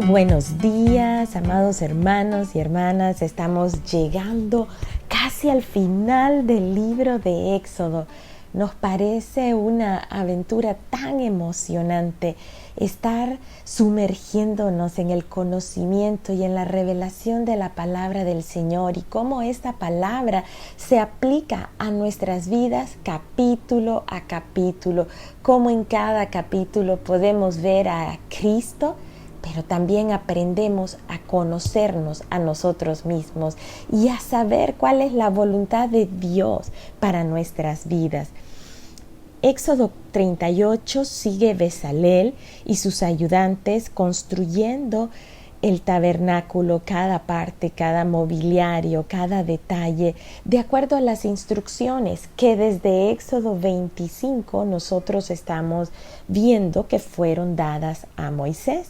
Buenos días, amados hermanos y hermanas. Estamos llegando casi al final del libro de Éxodo. Nos parece una aventura tan emocionante estar sumergiéndonos en el conocimiento y en la revelación de la palabra del Señor y cómo esta palabra se aplica a nuestras vidas capítulo a capítulo, cómo en cada capítulo podemos ver a Cristo, pero también aprendemos a conocernos a nosotros mismos y a saber cuál es la voluntad de Dios para nuestras vidas. Éxodo 38 sigue Bezalel y sus ayudantes construyendo el tabernáculo, cada parte, cada mobiliario, cada detalle, de acuerdo a las instrucciones que desde Éxodo 25 nosotros estamos viendo que fueron dadas a Moisés.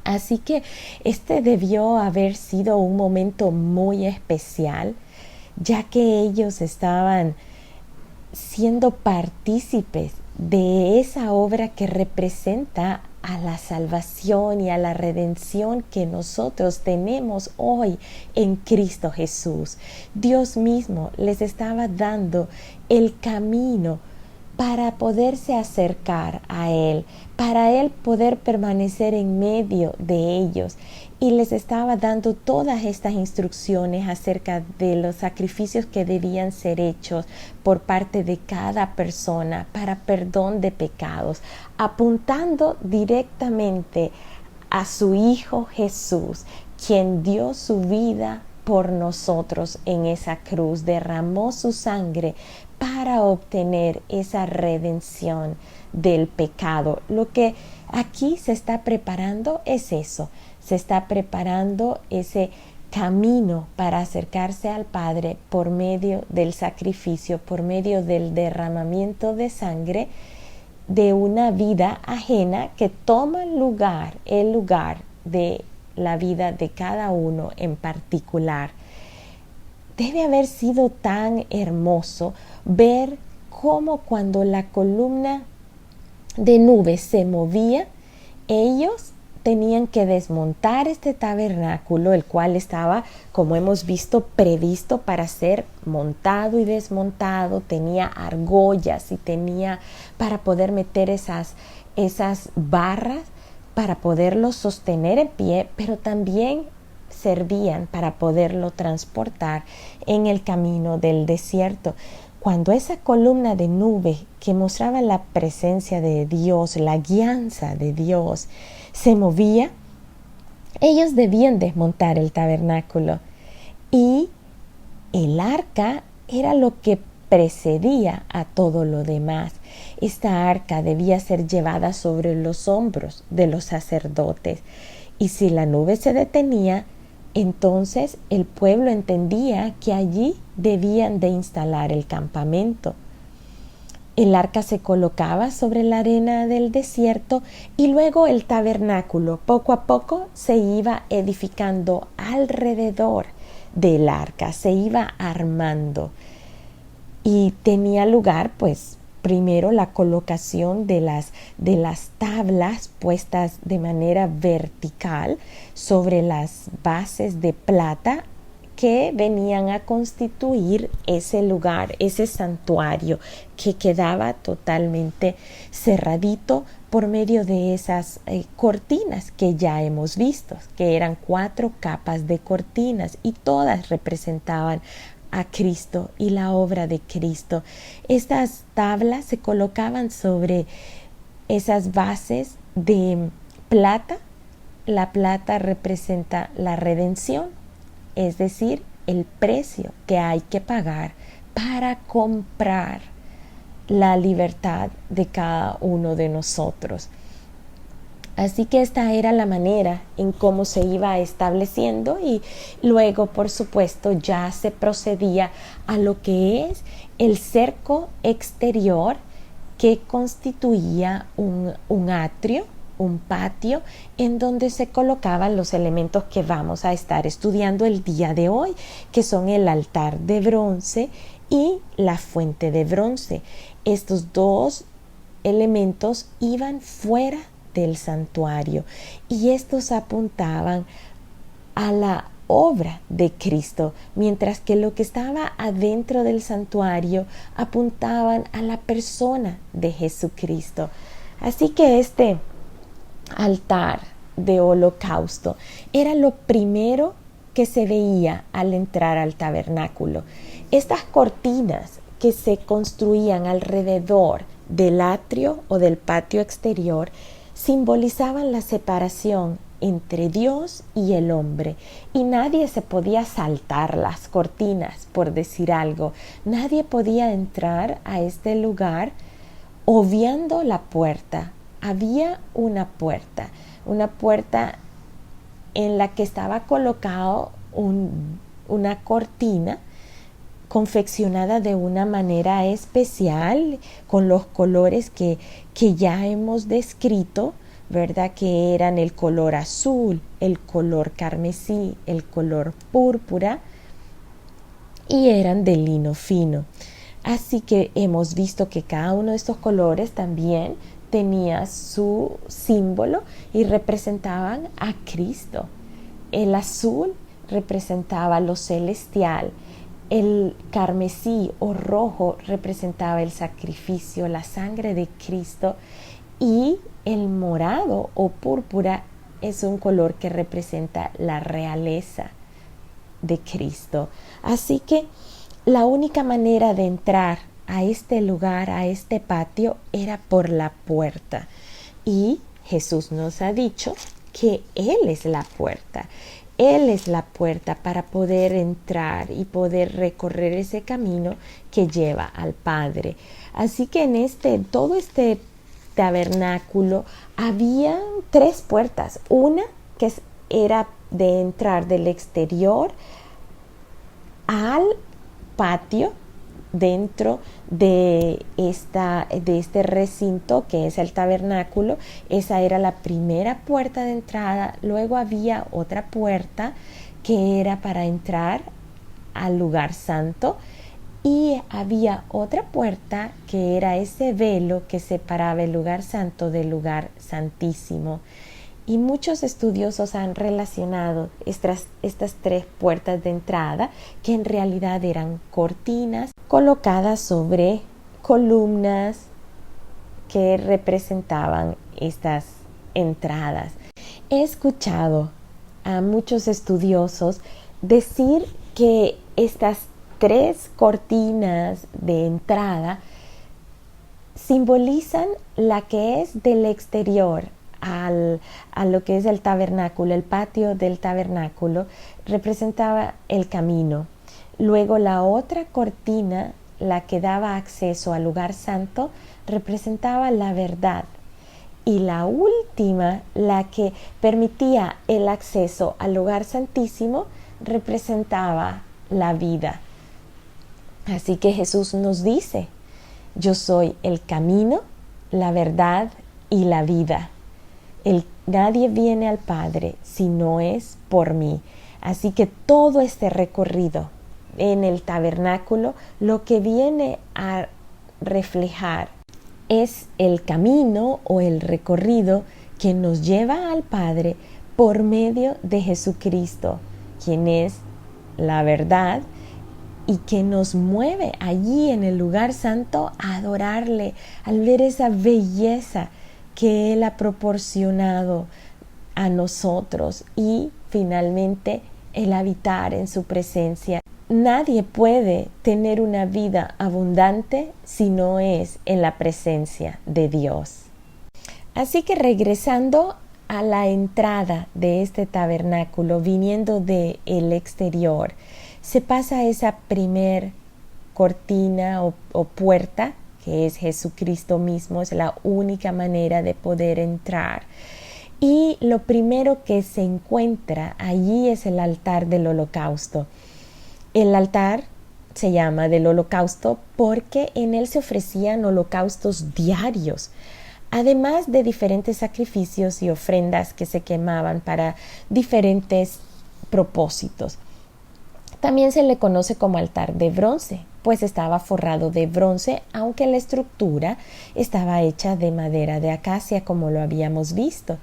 Así que este debió haber sido un momento muy especial, ya que ellos estaban siendo partícipes de esa obra que representa a la salvación y a la redención que nosotros tenemos hoy en Cristo Jesús. Dios mismo les estaba dando el camino para poderse acercar a Él, para Él poder permanecer en medio de ellos. Y les estaba dando todas estas instrucciones acerca de los sacrificios que debían ser hechos por parte de cada persona para perdón de pecados, apuntando directamente a su Hijo Jesús, quien dio su vida por nosotros en esa cruz, derramó su sangre para obtener esa redención del pecado. Lo que aquí se está preparando es eso, se está preparando ese camino para acercarse al Padre por medio del sacrificio, por medio del derramamiento de sangre de una vida ajena que toma el lugar de la vida de cada uno en particular. Debe haber sido tan hermoso ver cómo cuando la columna de nubes se movía, ellos tenían que desmontar este tabernáculo, el cual estaba, como hemos visto, previsto para ser montado y desmontado. Tenía argollas y tenía para poder meter esas barras para poderlo sostener en pie, pero también servían para poderlo transportar en el camino del desierto. Cuando esa columna de nube que mostraba la presencia de Dios, la guianza de Dios, se movía, ellos debían desmontar el tabernáculo y el arca era lo que precedía a todo lo demás. Esta arca debía ser llevada sobre los hombros de los sacerdotes y si la nube se detenía, entonces el pueblo entendía que allí debían de instalar el campamento. El arca se colocaba sobre la arena del desierto y luego el tabernáculo poco a poco se iba edificando alrededor del arca, se iba armando y tenía lugar pues primero la colocación de las tablas puestas de manera vertical sobre las bases de plata que venían a constituir ese lugar, ese santuario que quedaba totalmente cerradito por medio de esas cortinas que ya hemos visto, que eran 4 capas de cortinas y todas representaban a Cristo y la obra de Cristo. Estas tablas se colocaban sobre esas bases de plata. La plata representa la redención, es decir, el precio que hay que pagar para comprar la libertad de cada uno de nosotros. Así que esta era la manera en cómo se iba estableciendo y luego, por supuesto, ya se procedía a lo que es el cerco exterior que constituía un atrio, un patio, en donde se colocaban los elementos que vamos a estar estudiando el día de hoy, que son el altar de bronce y la fuente de bronce. Estos dos elementos iban fuera del santuario, y estos apuntaban a la obra de Cristo, mientras que lo que estaba adentro del santuario apuntaban a la persona de Jesucristo. Así que este altar de holocausto era lo primero que se veía al entrar al tabernáculo. Estas cortinas que se construían alrededor del atrio o del patio exterior simbolizaban la separación entre Dios y el hombre, y nadie se podía saltar las cortinas, por decir algo. Nadie podía entrar a este lugar obviando la puerta. Había una puerta en la que estaba colocado una cortina confeccionada de una manera especial, con los colores que ya hemos descrito, ¿verdad? Que eran el color azul, el color carmesí, el color púrpura, y eran de lino fino. Así que hemos visto que cada uno de estos colores también tenía su símbolo y representaban a Cristo. El azul representaba lo celestial, el carmesí o rojo representaba el sacrificio, la sangre de Cristo, y el morado o púrpura es un color que representa la realeza de Cristo. Así que la única manera de entrar a este lugar, a este patio, era por la puerta. Y Jesús nos ha dicho que Él es la puerta. Él es la puerta para poder entrar y poder recorrer ese camino que lleva al Padre. Así que en todo este tabernáculo había 3 puertas. Una que era de entrar del exterior al patio dentro de este recinto que es el tabernáculo. Esa era la primera puerta de entrada. Luego había otra puerta que era para entrar al lugar santo, y había otra puerta que era ese velo que separaba el lugar santo del lugar santísimo. Y muchos estudiosos han relacionado estas 3 puertas de entrada, que en realidad eran cortinas colocadas sobre columnas que representaban estas entradas. He escuchado a muchos estudiosos decir que estas 3 cortinas de entrada simbolizan la que es del exterior a lo que es el tabernáculo. El patio del tabernáculo representaba el camino. Luego la otra cortina, la que daba acceso al lugar santo, representaba la verdad. Y la última, la que permitía el acceso al lugar santísimo, representaba la vida. Así que Jesús nos dice: yo soy el camino, la verdad y la vida. Nadie viene al Padre si no es por mí. Así que todo este recorrido en el tabernáculo lo que viene a reflejar es el camino o el recorrido que nos lleva al Padre por medio de Jesucristo, quien es la verdad, y que nos mueve allí en el lugar santo a adorarle, al ver esa belleza que Él ha proporcionado a nosotros, y finalmente el habitar en su presencia. Nadie puede tener una vida abundante si no es en la presencia de Dios. Así que regresando a la entrada de este tabernáculo, viniendo del exterior, se pasa esa primer cortina o puerta, que es Jesucristo mismo. Es la única manera de poder entrar. Y lo primero que se encuentra allí es el altar del holocausto. El altar se llama del holocausto porque en él se ofrecían holocaustos diarios, además de diferentes sacrificios y ofrendas que se quemaban para diferentes propósitos. También se le conoce como altar de bronce, pues estaba forrado de bronce, aunque la estructura estaba hecha de madera de acacia, como lo habíamos visto.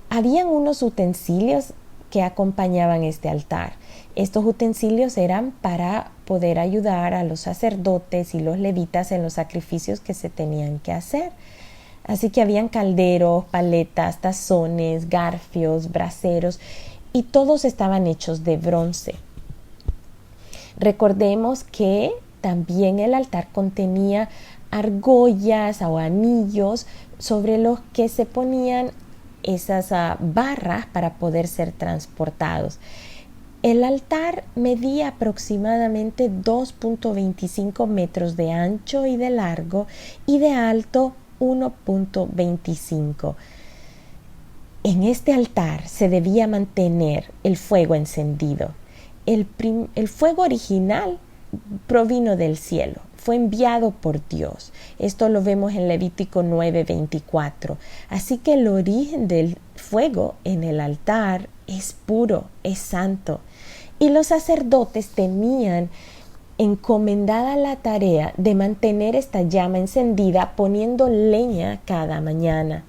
Habían unos utensilios que acompañaban este altar. Estos utensilios eran para poder ayudar a los sacerdotes y los levitas en los sacrificios que se tenían que hacer. Así que habían calderos, paletas, tazones, garfios, braseros, y todos estaban hechos de bronce. Recordemos que también el altar contenía argollas o anillos sobre los que se ponían esas barras para poder ser transportados. El altar medía aproximadamente 2.25 metros de ancho y de largo, y de alto 1.25. En este altar se debía mantener el fuego encendido. El fuego original provino del cielo, fue enviado por Dios. Esto lo vemos en Levítico 9:24. Así que el origen del fuego en el altar es puro, es santo. Y los sacerdotes tenían encomendada la tarea de mantener esta llama encendida poniendo leña cada mañana.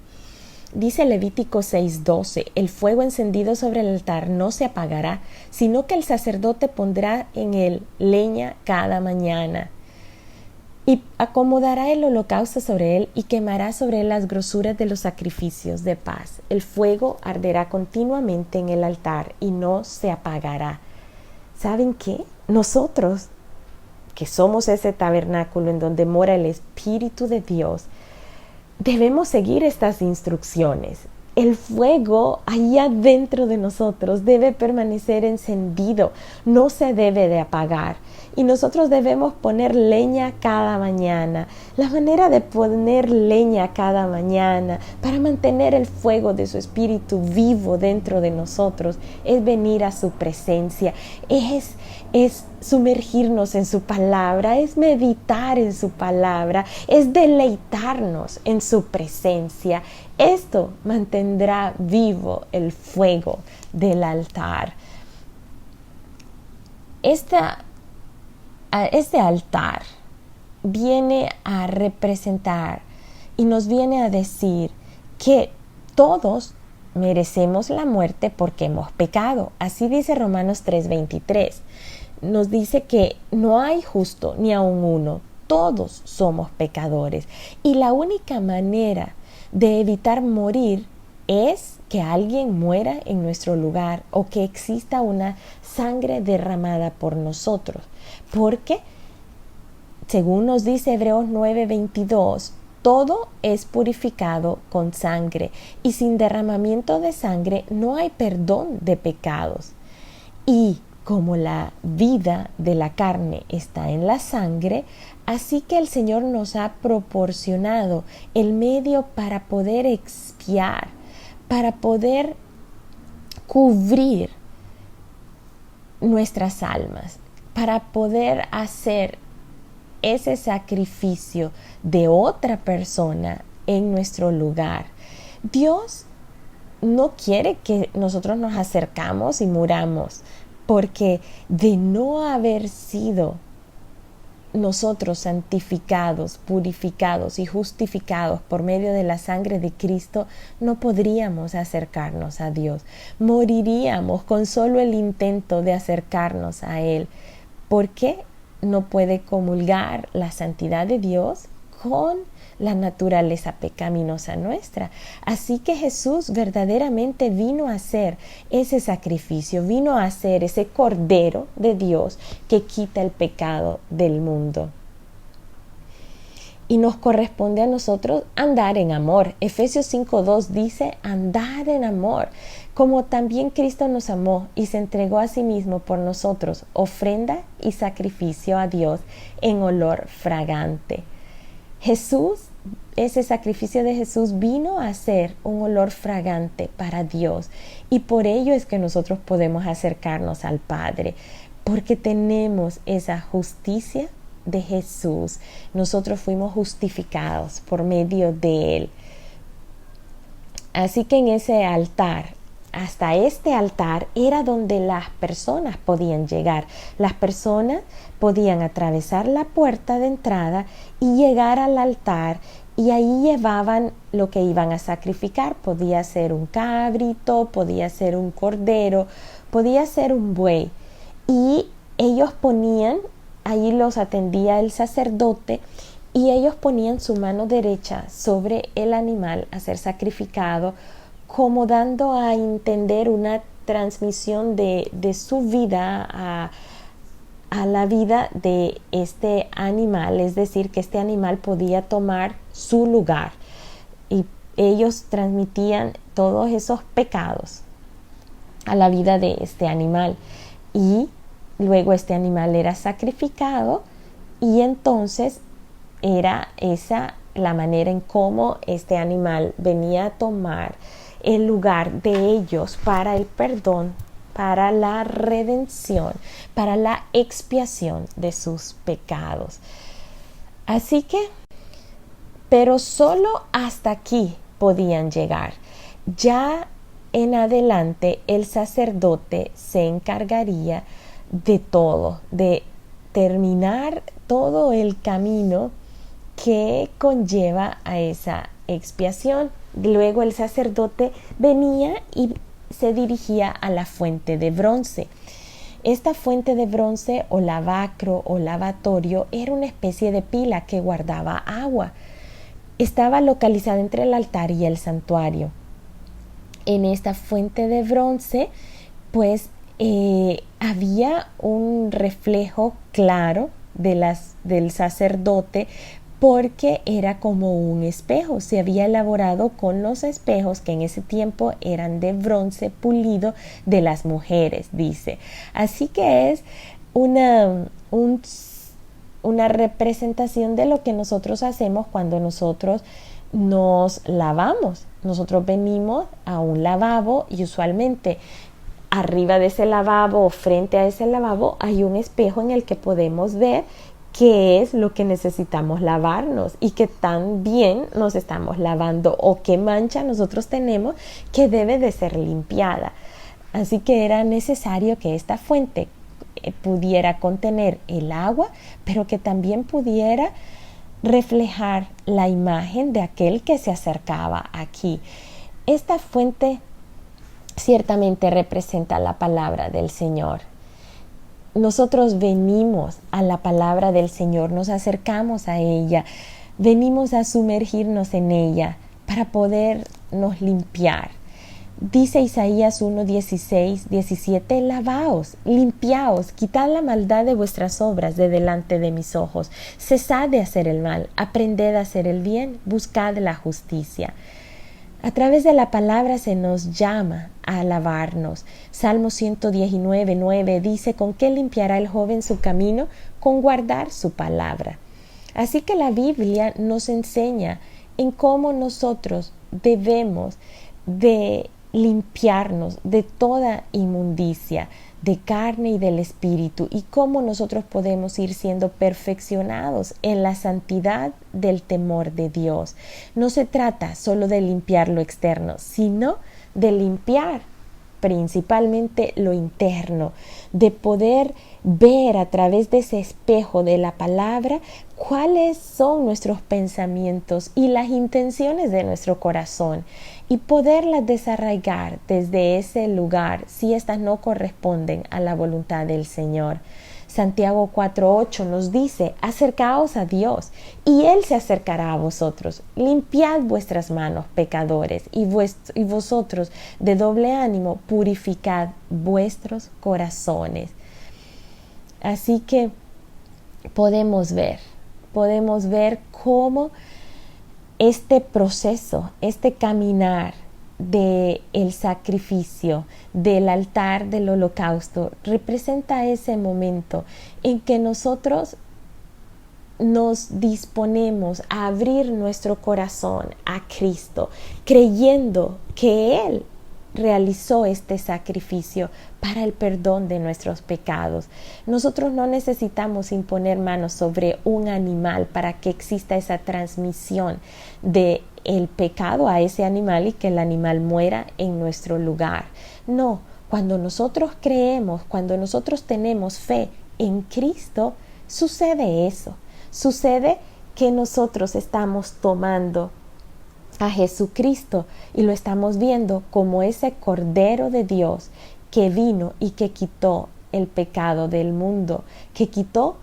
Dice Levítico 6:12, el fuego encendido sobre el altar no se apagará, sino que el sacerdote pondrá en él leña cada mañana. Y acomodará el holocausto sobre él y quemará sobre él las grosuras de los sacrificios de paz. El fuego arderá continuamente en el altar y no se apagará. ¿Saben qué? Nosotros, que somos ese tabernáculo en donde mora el Espíritu de Dios, debemos seguir estas instrucciones. El fuego allá dentro de nosotros debe permanecer encendido, no se debe de apagar. Y nosotros debemos poner leña cada mañana. La manera de poner leña cada mañana para mantener el fuego de su Espíritu vivo dentro de nosotros es venir a su presencia, es sumergirnos en su palabra, es meditar en su palabra, es deleitarnos en su presencia. Esto mantendrá vivo el fuego del altar. Este altar viene a representar y nos viene a decir que todos merecemos la muerte porque hemos pecado. Así dice Romanos 3:23. Nos dice que no hay justo ni aun uno. Todos somos pecadores. Y la única manera de evitar morir es que alguien muera en nuestro lugar o que exista una sangre derramada por nosotros. Porque, según nos dice Hebreos 9:22, todo es purificado con sangre y sin derramamiento de sangre no hay perdón de pecados. Y como la vida de la carne está en la sangre, así que el Señor nos ha proporcionado el medio para poder expiar, para poder cubrir nuestras almas, para poder hacer ese sacrificio de otra persona en nuestro lugar. Dios no quiere que nosotros nos acercamos y muramos, porque de no haber sido nosotros santificados, purificados y justificados por medio de la sangre de Cristo, no podríamos acercarnos a Dios. Moriríamos con solo el intento de acercarnos a Él. ¿Por qué no puede comulgar la santidad de Dios con la naturaleza pecaminosa nuestra? Así que Jesús verdaderamente vino a hacer ese sacrificio, vino a hacer ese Cordero de Dios que quita el pecado del mundo. Y nos corresponde a nosotros andar en amor. Efesios 5:2 dice, andad en amor, como también Cristo nos amó y se entregó a sí mismo por nosotros, ofrenda y sacrificio a Dios en olor fragante. Ese sacrificio de Jesús vino a ser un olor fragante para Dios, y por ello es que nosotros podemos acercarnos al Padre, porque tenemos esa justicia de Jesús. Nosotros fuimos justificados por medio de Él. Así que en ese altar hasta este altar era donde las personas podían llegar. Las personas podían atravesar la puerta de entrada y llegar al altar, y ahí llevaban lo que iban a sacrificar. Podía ser un cabrito, podía ser un cordero, podía ser un buey. Y ellos ponían, ahí los atendía el sacerdote, y ellos ponían su mano derecha sobre el animal a ser sacrificado, como dando a entender una transmisión de su vida a la vida de este animal, es decir, que este animal podía tomar su lugar, y ellos transmitían todos esos pecados a la vida de este animal, y luego este animal era sacrificado, y entonces era esa la manera en cómo este animal venía a tomar el lugar de ellos para el perdón, para la redención, para la expiación de sus pecados. Así que, pero solo hasta aquí podían llegar. Ya en adelante el sacerdote se encargaría de todo, de terminar todo el camino que conlleva a esa expiación. Luego el sacerdote venía y se dirigía a la fuente de bronce. Esta fuente de bronce, o lavacro o lavatorio, era una especie de pila que guardaba agua. Estaba localizada entre el altar y el santuario. En esta fuente de bronce, pues había un reflejo claro del sacerdote, porque era como un espejo. Se había elaborado con los espejos que en ese tiempo eran de bronce pulido de las mujeres, dice. Así que es una representación de lo que nosotros hacemos cuando nosotros nos lavamos. Nosotros venimos a un lavabo y usualmente arriba de ese lavabo o frente a ese lavabo hay un espejo en el que podemos ver qué es lo que necesitamos lavarnos y qué tan bien nos estamos lavando, o qué mancha nosotros tenemos que debe de ser limpiada. Así que era necesario que esta fuente pudiera contener el agua, pero que también pudiera reflejar la imagen de aquel que se acercaba aquí. Esta fuente ciertamente representa la palabra del Señor. Nosotros venimos a la palabra del Señor, nos acercamos a ella, venimos a sumergirnos en ella para podernos limpiar. Dice Isaías 1, 16, 17, lavaos, limpiaos, quitad la maldad de vuestras obras de delante de mis ojos, cesad de hacer el mal, aprended a hacer el bien, buscad la justicia. A través de la palabra se nos llama a lavarnos. Salmo 119, 9 dice: ¿con qué limpiará el joven su camino? Con guardar su palabra. Así que la Biblia nos enseña en cómo nosotros debemos de limpiarnos de toda inmundicia de carne y del espíritu, y cómo nosotros podemos ir siendo perfeccionados en la santidad del temor de Dios. No se trata solo de limpiar lo externo, sino de limpiar principalmente lo interno, de poder ver a través de ese espejo de la palabra cuáles son nuestros pensamientos y las intenciones de nuestro corazón, y poderlas desarraigar desde ese lugar si éstas no corresponden a la voluntad del Señor. Santiago 4:8 nos dice: acercaos a Dios y Él se acercará a vosotros. Limpiad vuestras manos, pecadores, y vosotros de doble ánimo purificad vuestros corazones. Así que podemos ver cómo este proceso, este caminar del sacrificio, del altar del holocausto, representa ese momento en que nosotros nos disponemos a abrir nuestro corazón a Cristo, creyendo que Él realizó este sacrificio para el perdón de nuestros pecados. Nosotros no necesitamos imponer manos sobre un animal para que exista esa transmisión de el pecado a ese animal y que el animal muera en nuestro lugar. No, cuando nosotros creemos, cuando nosotros tenemos fe en Cristo, sucede eso. Sucede que nosotros estamos tomando a Jesucristo y lo estamos viendo como ese Cordero de Dios que vino y que quitó el pecado del mundo, que quitó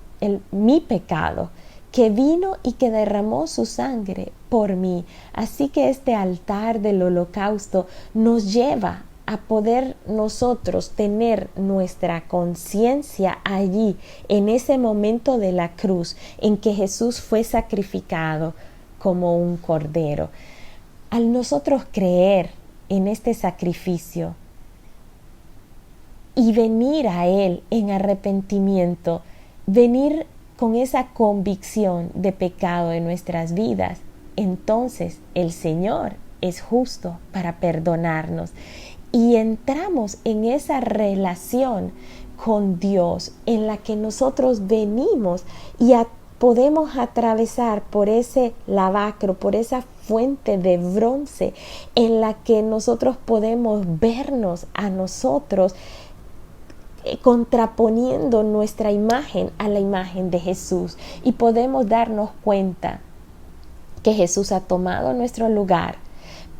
mi pecado, que vino y que derramó su sangre por mí. Así que este altar del holocausto nos lleva a poder nosotros tener nuestra conciencia allí, en ese momento de la cruz, en que Jesús fue sacrificado como un cordero. Al nosotros creer en este sacrificio y venir a Él en arrepentimiento, venir con esa convicción de pecado en nuestras vidas, entonces el Señor es justo para perdonarnos y entramos en esa relación con Dios en la que nosotros venimos y podemos atravesar por ese lavacro, por esa fuente de bronce en la que nosotros podemos vernos a nosotros contraponiendo nuestra imagen a la imagen de Jesús y podemos darnos cuenta que Jesús ha tomado nuestro lugar,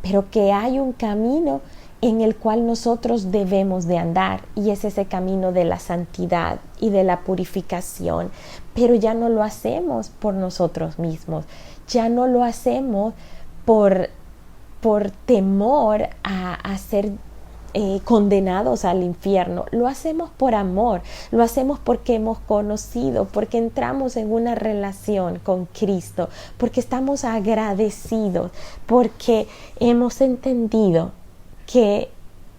pero que hay un camino en el cual nosotros debemos de andar y es ese camino de la santidad y de la purificación, pero ya no lo hacemos por nosotros mismos, ya no lo hacemos por temor a ser condenados al infierno, lo hacemos por amor, lo hacemos porque hemos conocido, porque entramos en una relación con Cristo, porque estamos agradecidos, porque hemos entendido que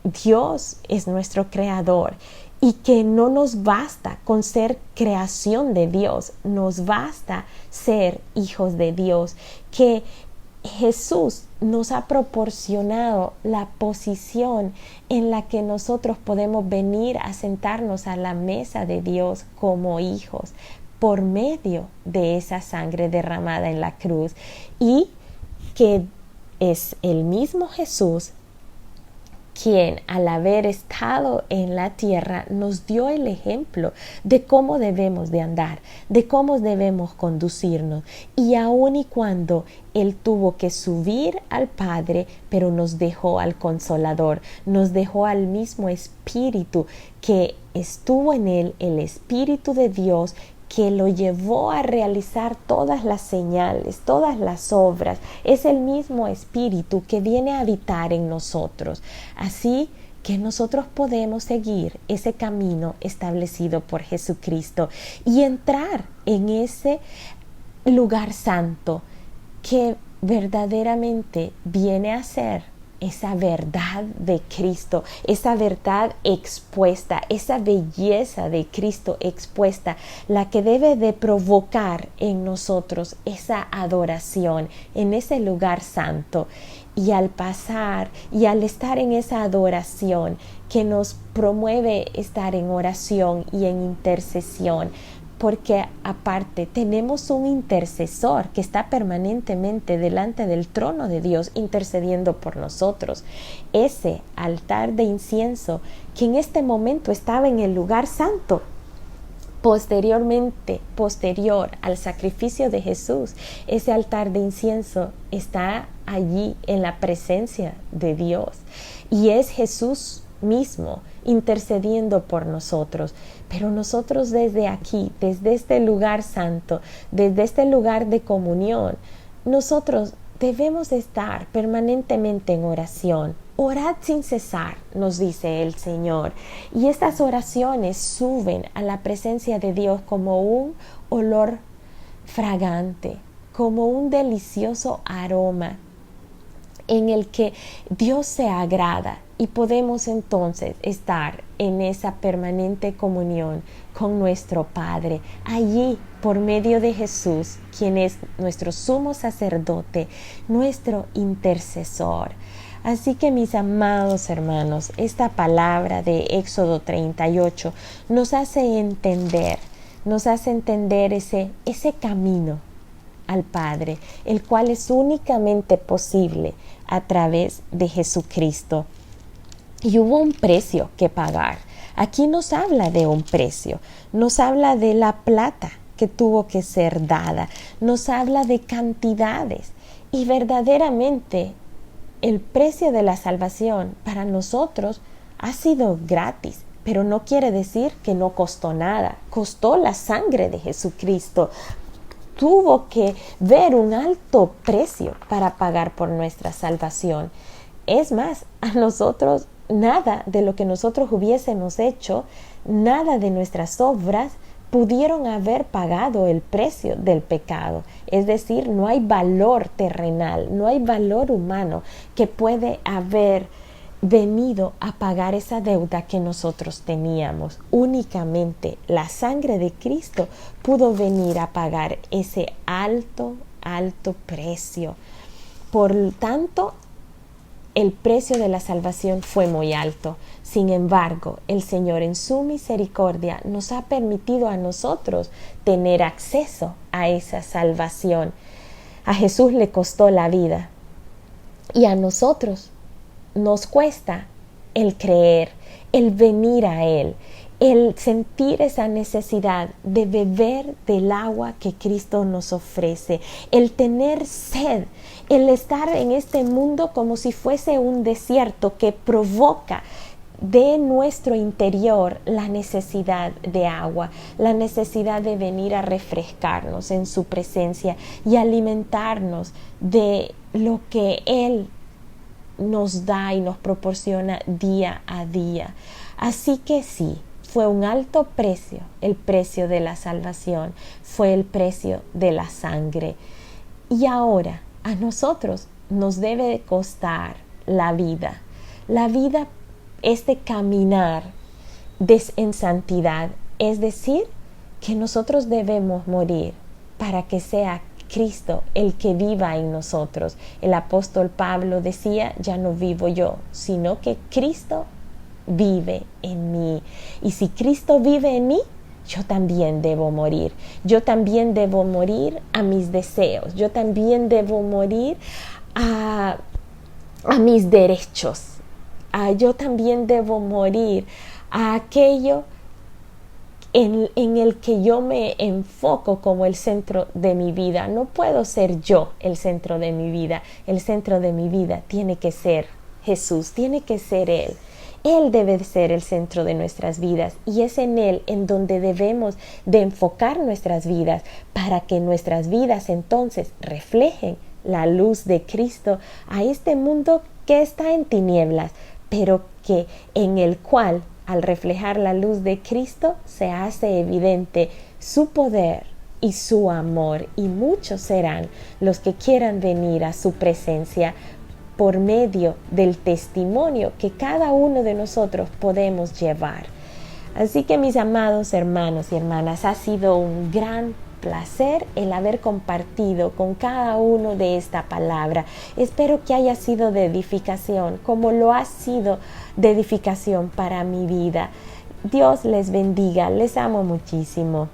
Dios es nuestro creador y que no nos basta con ser creación de Dios, nos basta ser hijos de Dios, que Jesús nos ha proporcionado la posición en la que nosotros podemos venir a sentarnos a la mesa de Dios como hijos por medio de esa sangre derramada en la cruz y que es el mismo Jesús quien al haber estado en la tierra nos dio el ejemplo de cómo debemos de andar, de cómo debemos conducirnos. Y aun y cuando Él tuvo que subir al Padre, pero nos dejó al Consolador, nos dejó al mismo Espíritu que estuvo en Él, el Espíritu de Dios, que lo llevó a realizar todas las señales, todas las obras. Es el mismo Espíritu que viene a habitar en nosotros. Así que nosotros podemos seguir ese camino establecido por Jesucristo y entrar en ese lugar santo que verdaderamente viene a ser esa verdad de Cristo, esa verdad expuesta, esa belleza de Cristo expuesta, la que debe de provocar en nosotros esa adoración en ese lugar santo. Y al pasar y al estar en esa adoración que nos promueve estar en oración y en intercesión, porque aparte tenemos un intercesor que está permanentemente delante del trono de Dios intercediendo por nosotros. Ese altar de incienso que en este momento estaba en el lugar santo, posterior al sacrificio de Jesús, ese altar de incienso está allí en la presencia de Dios y es Jesús mismo intercediendo por nosotros. Pero nosotros desde aquí, desde este lugar santo, desde este lugar de comunión, nosotros debemos estar permanentemente en oración. Orad sin cesar, nos dice el Señor. Y estas oraciones suben a la presencia de Dios como un olor fragante, como un delicioso aroma en el que Dios se agrada y podemos entonces estar en esa permanente comunión con nuestro Padre, allí por medio de Jesús, quien es nuestro sumo sacerdote, nuestro intercesor. Así que mis amados hermanos, esta palabra de Éxodo 38 nos hace entender ese camino al Padre, el cual es únicamente posible a través de Jesucristo. Y hubo un precio que pagar. Aquí nos habla de un precio, nos habla de la plata que tuvo que ser dada, nos habla de cantidades y verdaderamente el precio de la salvación para nosotros ha sido gratis, pero no quiere decir que no costó nada. Costó la sangre de Jesucristo. Tuvo que ver un alto precio para pagar por nuestra salvación. Es más, a nosotros nada de lo que nosotros hubiésemos hecho, nada de nuestras obras pudieron haber pagado el precio del pecado. Es decir, no hay valor terrenal, no hay valor humano que puede haber venido a pagar esa deuda que nosotros teníamos. Únicamente la sangre de Cristo pudo venir a pagar ese alto precio. Por tanto, el precio de la salvación fue muy alto. Sin embargo, el Señor en su misericordia nos ha permitido a nosotros tener acceso a esa salvación. A Jesús le costó la vida y a nosotros nos cuesta el creer, el venir a Él, el sentir esa necesidad de beber del agua que Cristo nos ofrece, el tener sed, el estar en este mundo como si fuese un desierto que provoca de nuestro interior la necesidad de agua, la necesidad de venir a refrescarnos en su presencia y alimentarnos de lo que Él nos da y nos proporciona día a día. Así que sí, fue un alto precio, el precio de la salvación, fue el precio de la sangre. Y ahora a nosotros nos debe costar la vida. La vida es de caminar en santidad, es decir, que nosotros debemos morir para que sea Cristo el que viva en nosotros. El apóstol Pablo decía, ya no vivo yo, sino que Cristo vive en mí. Y si Cristo vive en mí, yo también debo morir. Yo también debo morir a mis deseos. Yo también debo morir a mis derechos. Yo también debo morir a aquello en el que yo me enfoco como el centro de mi vida. No puedo ser yo el centro de mi vida. El centro de mi vida tiene que ser Jesús, tiene que ser Él. Él debe ser el centro de nuestras vidas y es en Él en donde debemos de enfocar nuestras vidas para que nuestras vidas entonces reflejen la luz de Cristo a este mundo que está en tinieblas, pero que en el cual al reflejar la luz de Cristo se hace evidente su poder y su amor, y muchos serán los que quieran venir a su presencia por medio del testimonio que cada uno de nosotros podemos llevar. Así que mis amados hermanos y hermanas, ha sido un gran placer el haber compartido con cada uno de esta palabra. Espero que haya sido de edificación, como lo ha sido de edificación para mi vida. Dios les bendiga, les amo muchísimo.